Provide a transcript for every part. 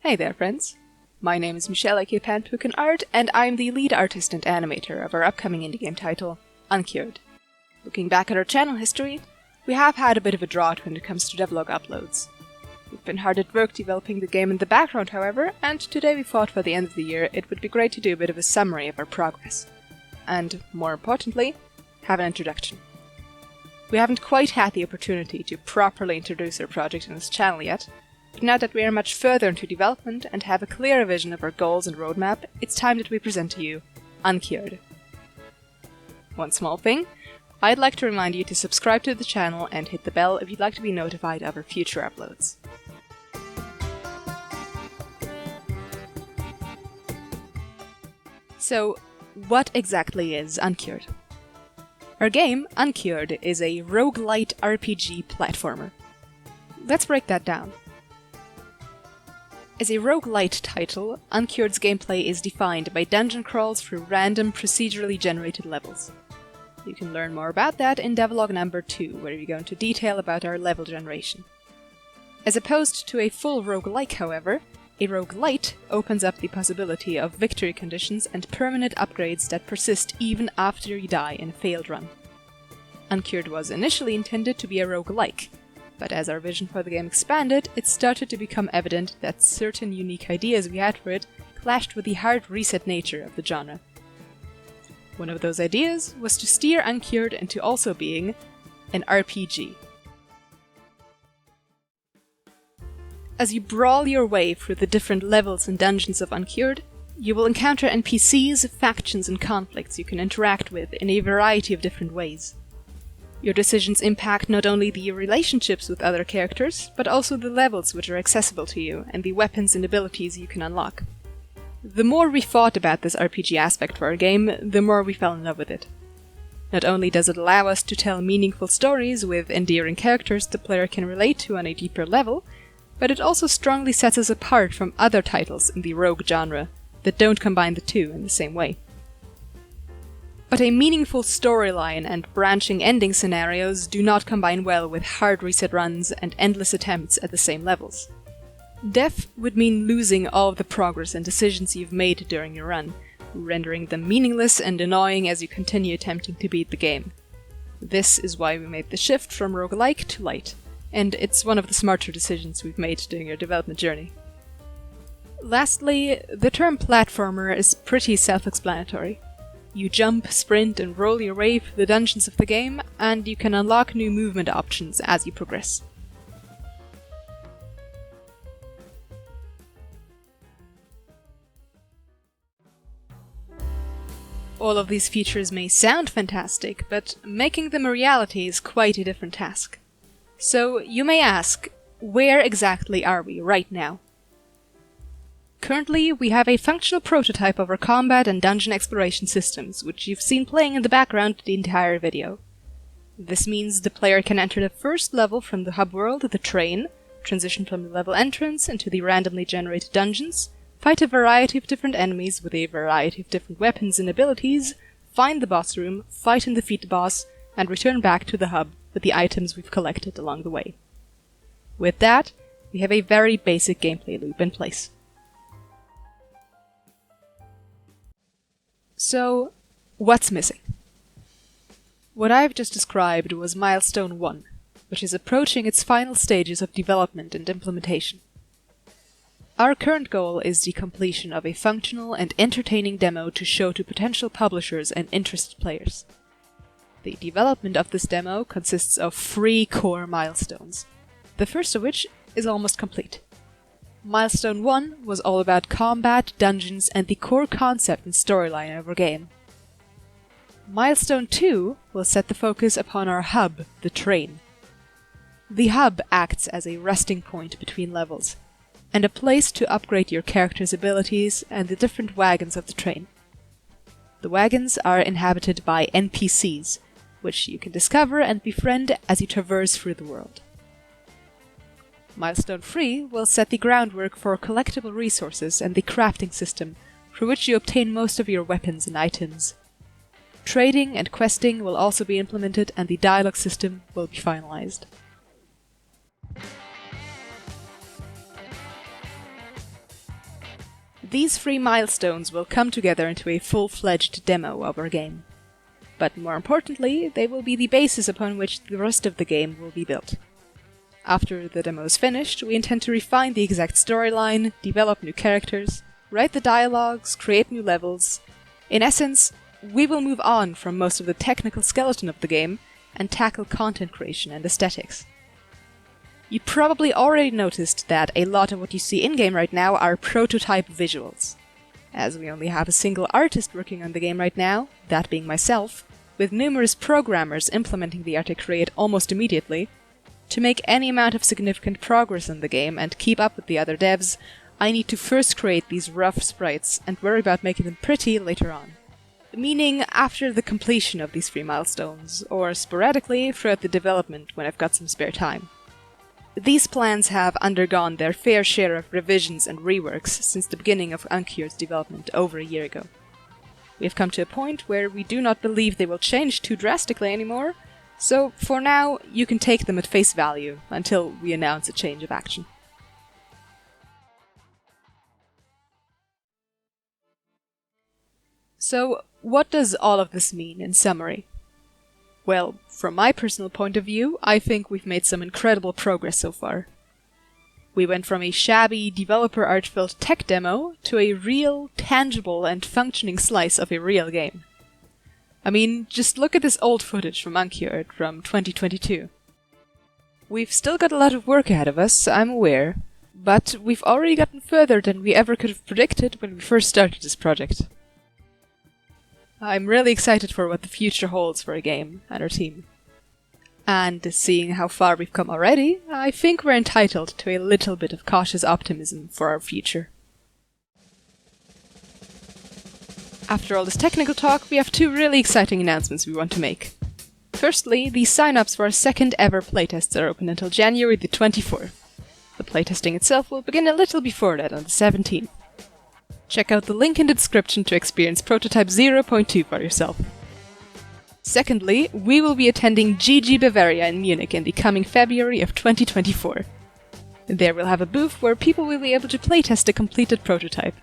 Hey there, friends. My name is Michelle aka Art, and I'm the lead artist and animator of our upcoming indie game title, Uncured. Looking back at our channel history, we have had a bit of a drought when it comes to devlog uploads. We've been hard at work developing the game in the background, however, and today we thought for the end of the year it would be great to do a bit of a summary of our progress. And, more importantly, have an introduction. We haven't quite had the opportunity to properly introduce our project on this channel yet, but now that we are much further into development and have a clearer vision of our goals and roadmap, it's time that we present to you Uncured. One small thing, I'd like to remind you to subscribe to the channel and hit the bell if you'd like to be notified of our future uploads. So, what exactly is Uncured? Our game, Uncured, is a RogueLite RPG platformer. Let's break that down. As a roguelite title, Uncured's gameplay is defined by dungeon crawls through random, procedurally generated levels. You can learn more about that in devlog number 2, where we go into detail about our level generation. As opposed to a full roguelike, however, a roguelite opens up the possibility of victory conditions and permanent upgrades that persist even after you die in a failed run. Uncured was initially intended to be a roguelike, but as our vision for the game expanded, it started to become evident that certain unique ideas we had for it clashed with the hard reset nature of the genre. One of those ideas was to steer Uncured into also being an RPG. As you brawl your way through the different levels and dungeons of Uncured, you will encounter NPCs, factions, and conflicts you can interact with in a variety of different ways. Your decisions impact not only the relationships with other characters, but also the levels which are accessible to you and the weapons and abilities you can unlock. The more we thought about this RPG aspect for our game, the more we fell in love with it. Not only does it allow us to tell meaningful stories with endearing characters the player can relate to on a deeper level, but it also strongly sets us apart from other titles in the rogue genre that don't combine the two in the same way. But a meaningful storyline and branching ending scenarios do not combine well with hard reset runs and endless attempts at the same levels. Death would mean losing all of the progress and decisions you've made during your run, rendering them meaningless and annoying as you continue attempting to beat the game. This is why we made the shift from roguelike to light, and it's one of the smarter decisions we've made during our development journey. Lastly, the term platformer is pretty self-explanatory. You jump, sprint, and roll your way through the dungeons of the game, and you can unlock new movement options as you progress. All of these features may sound fantastic, but making them a reality is quite a different task. So you may ask, where exactly are we right now? Currently, we have a functional prototype of our combat and dungeon exploration systems, which you've seen playing in the background the entire video. This means the player can enter the first level from the hub world, the train, transition from the level entrance into the randomly generated dungeons, fight a variety of different enemies with a variety of different weapons and abilities, find the boss room, fight and defeat the boss, and return back to the hub with the items we've collected along the way. With that, we have a very basic gameplay loop in place. So, what's missing? What I've just described was Milestone 1, which is approaching its final stages of development and implementation. Our current goal is the completion of a functional and entertaining demo to show to potential publishers and interested players. The development of this demo consists of 3 core milestones, the first of which is almost complete. Milestone 1 was all about combat, dungeons, and the core concept and storyline of our game. Milestone 2 will set the focus upon our hub, the train. The hub acts as a resting point between levels, and a place to upgrade your character's abilities and the different wagons of the train. The wagons are inhabited by NPCs, which you can discover and befriend as you traverse through the world. Milestone 3 will set the groundwork for collectible resources and the crafting system, through which you obtain most of your weapons and items. Trading and questing will also be implemented, and the dialogue system will be finalized. These 3 milestones will come together into a full-fledged demo of our game. But more importantly, they will be the basis upon which the rest of the game will be built. After the demo is finished, we intend to refine the exact storyline, develop new characters, write the dialogues, create new levels. In essence, we will move on from most of the technical skeleton of the game and tackle content creation and aesthetics. You probably already noticed that a lot of what you see in-game right now are prototype visuals. As we only have a single artist working on the game right now, that being myself, with numerous programmers implementing the art I create almost immediately, to make any amount of significant progress in the game and keep up with the other devs, I need to first create these rough sprites and worry about making them pretty later on. Meaning after the completion of these 3 milestones, or sporadically throughout the development when I've got some spare time. These plans have undergone their fair share of revisions and reworks since the beginning of Uncured's development over a year ago. We have come to a point where we do not believe they will change too drastically anymore, so for now you can take them at face value until we announce a change of action. So, what does all of this mean in summary? Well, from my personal point of view, I think we've made some incredible progress so far. We went from a shabby, developer art-filled tech demo to a real, tangible, and functioning slice of a real game. I mean, just look at this old footage from Uncured from 2022. We've still got a lot of work ahead of us, I'm aware, but we've already gotten further than we ever could have predicted when we first started this project. I'm really excited for what the future holds for our game and our team. And seeing how far we've come already, I think we're entitled to a little bit of cautious optimism for our future. After all this technical talk, we have 2 really exciting announcements we want to make. Firstly, the sign-ups for our second ever playtests are open until January the 24th. The playtesting itself will begin a little before that on the 17th. Check out the link in the description to experience Prototype 0.2 for yourself. Secondly, we will be attending GG Bavaria in Munich in the coming February of 2024. There we'll have a booth where people will be able to playtest a completed prototype.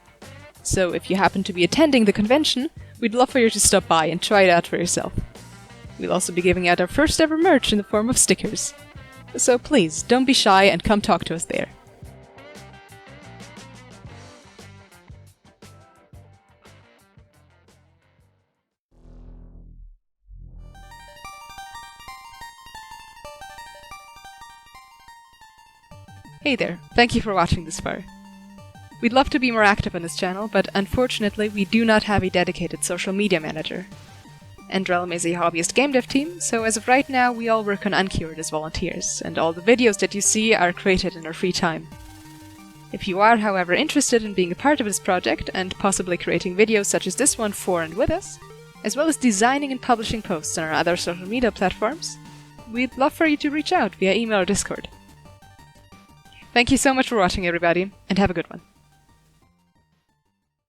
So if you happen to be attending the convention, we'd love for you to stop by and try it out for yourself. We'll also be giving out our first ever merch in the form of stickers. So please, don't be shy and come talk to us there. Hey there, thank you for watching this far. We'd love to be more active on this channel, but unfortunately we do not have a dedicated social media manager. Endrealm is a hobbyist game dev team, so as of right now we all work on Uncured as volunteers, and all the videos that you see are created in our free time. If you are, however, interested in being a part of this project, and possibly creating videos such as this one for and with us, as well as designing and publishing posts on our other social media platforms, we'd love for you to reach out via email or Discord. Thank you so much for watching, everybody, and have a good one.